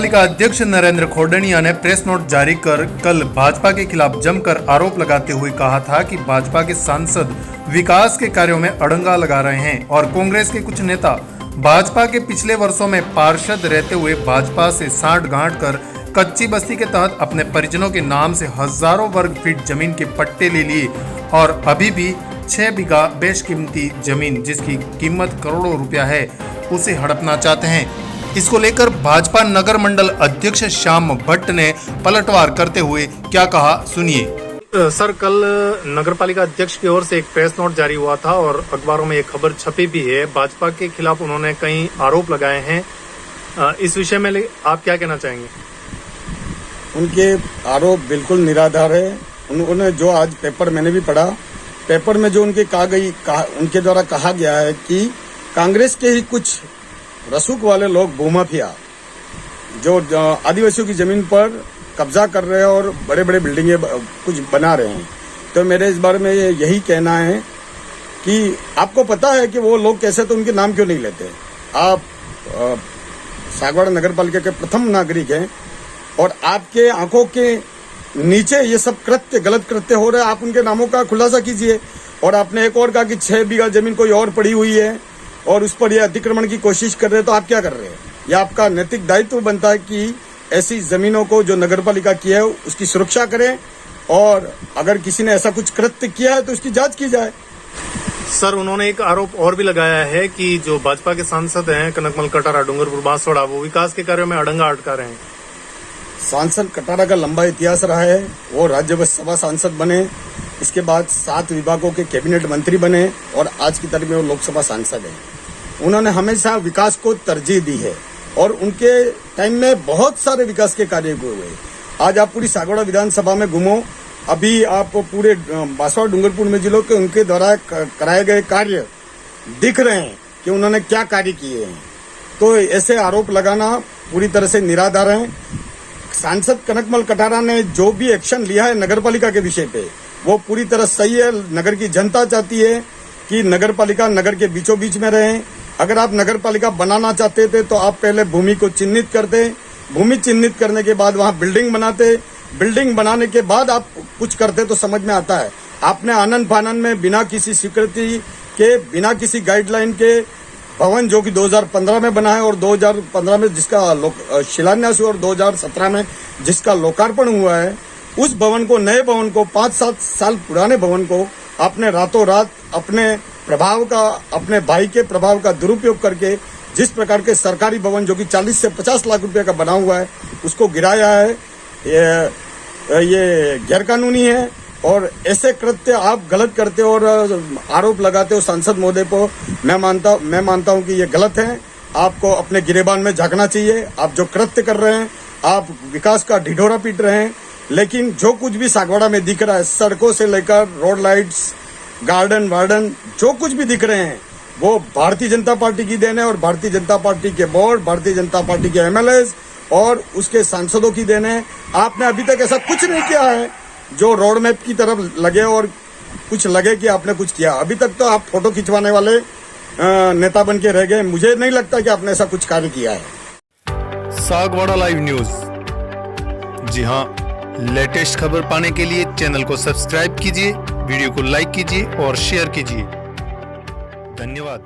पालिका अध्यक्ष नरेंद्र खोडनिया ने प्रेस नोट जारी कर कल भाजपा के खिलाफ जमकर आरोप लगाते हुए कहा था कि भाजपा के सांसद विकास के कार्यों में अड़ंगा लगा रहे हैं और कांग्रेस के कुछ नेता भाजपा के पिछले वर्षों में पार्षद रहते हुए भाजपा से साठ-गांठ कर कच्ची बस्ती के तहत अपने परिजनों के नाम से हजारों वर्ग फीट जमीन के पट्टे ले लिए और अभी भी 6 बीघा बेशकीमती जमीन जिसकी कीमत करोड़ों रुपया है उसे हड़पना चाहते हैं। इसको लेकर भाजपा नगर मंडल अध्यक्ष श्याम भट्ट ने पलटवार करते हुए क्या कहा, सुनिए। सर, कल नगर पालिका अध्यक्ष की ओर से एक प्रेस नोट जारी हुआ था और अखबारों में एक खबर छपी भी है। भाजपा के खिलाफ उन्होंने कई आरोप लगाए हैं। इस विषय में आप क्या कहना चाहेंगे? उनके आरोप बिल्कुल निराधार है। उन्होंने जो आज पेपर मैंने भी पढ़ा, पेपर में जो उनके द्वारा कहा गया है कि कांग्रेस के ही कुछ रसूख वाले लोग भूमाफिया जो आदिवासियों की जमीन पर कब्जा कर रहे हैं और बड़े बड़े बिल्डिंगे कुछ बना रहे हैं। तो मेरे इस बारे में यही कहना है कि आपको पता है कि वो लोग कैसे, तो उनके नाम क्यों नहीं लेते? आप सागवाड़ा नगर पालिका के प्रथम नागरिक हैं और आपके आंखों के नीचे ये सब गलत कृत्य हो रहे हैं। आप उनके नामों का खुलासा कीजिए। और आपने एक और कहा कि 6 बीघा जमीन कोई और पड़ी हुई है और उस पर यह अतिक्रमण की कोशिश कर रहे हैं, तो आप क्या कर रहे हैं? यह आपका नैतिक दायित्व बनता है कि ऐसी जमीनों को जो नगर पालिका की है उसकी सुरक्षा करें और अगर किसी ने ऐसा कुछ कृत्य किया है तो उसकी जांच की जाए। सर, उन्होंने एक आरोप और भी लगाया है कि जो भाजपा के सांसद हैं कनकमल कटारा, डूंगरपुर, बांसवाड़ा, वो विकास के कार्यों में अड़ंगा अटका रहे हैं। सांसद कटारा का लंबा इतिहास रहा है। वो राज्यसभा सांसद बने, इसके बाद 7 विभागों के कैबिनेट मंत्री बने और आज की तारीख में वो लोकसभा सांसद हैं। उन्होंने हमेशा विकास को तरजीह दी है और उनके टाइम में बहुत सारे विकास के कार्य हुए। आज आप पूरी सागवाड़ा विधानसभा में घूमो, अभी आप पूरे बांसवाड़ा, डूंगरपुर में जिलों के उनके द्वारा कराए गए कार्य दिख रहे हैं कि उन्होंने क्या कार्य किए हैं। तो ऐसे आरोप लगाना पूरी तरह से निराधार है। सांसद कनकमल कटारा ने जो भी एक्शन लिया है नगर पालिका के विषय पे, वो पूरी तरह सही है। नगर की जनता चाहती है कि नगर पालिका नगर के बीचों बीच में रहे। अगर आप नगर पालिका बनाना चाहते थे तो आप पहले भूमि को चिन्हित करते, भूमि चिन्हित करने के बाद वहां बिल्डिंग बनाते, बिल्डिंग बनाने के बाद आप कुछ करते तो समझ में आता है। आपने आनंद फानंद में बिना किसी स्वीकृति के, बिना किसी गाइडलाइन के भवन जो कि 2015 में बना है और 2015 में जिसका शिलान्यास हुआ और 2017 में जिसका लोकार्पण हुआ है, उस भवन को, नए भवन को, 5-7 साल पुराने भवन को आपने रातों रात अपने भाई के प्रभाव का दुरुपयोग करके जिस प्रकार के सरकारी भवन जो कि 40 से 50 लाख रुपए का बना हुआ है उसको गिराया है, ये गैरकानूनी है। और ऐसे कृत्य आप गलत करते हो और आरोप लगाते हो सांसद महोदय को। मैं मानता हूं कि ये गलत है। आपको अपने गिरेबान में झांकना चाहिए। आप जो कृत्य कर रहे हैं, आप विकास का ढिढोरा पीट रहे हैं, लेकिन जो कुछ भी सागवाड़ा में दिख रहा है, सड़कों से लेकर रोड लाइट्स, गार्डन वार्डन, जो कुछ भी दिख रहे हैं वो भारतीय जनता पार्टी की देन है और भारतीय जनता पार्टी के बोर्ड, भारतीय जनता पार्टी के एमएलएज और उसके सांसदों की देन है। आपने अभी तक ऐसा कुछ नहीं किया है जो रोड मैप की तरफ लगे और कुछ लगे कि आपने कुछ किया। अभी तक तो आप फोटो खिंचवाने वाले नेता बन के रह गए। मुझे नहीं लगता कि आपने ऐसा कुछ कार्य किया है। सागवाड़ा लाइव न्यूज, जी हाँ, लेटेस्ट खबर पाने के लिए चैनल को सब्सक्राइब कीजिए, वीडियो को लाइक कीजिए और शेयर कीजिए। धन्यवाद।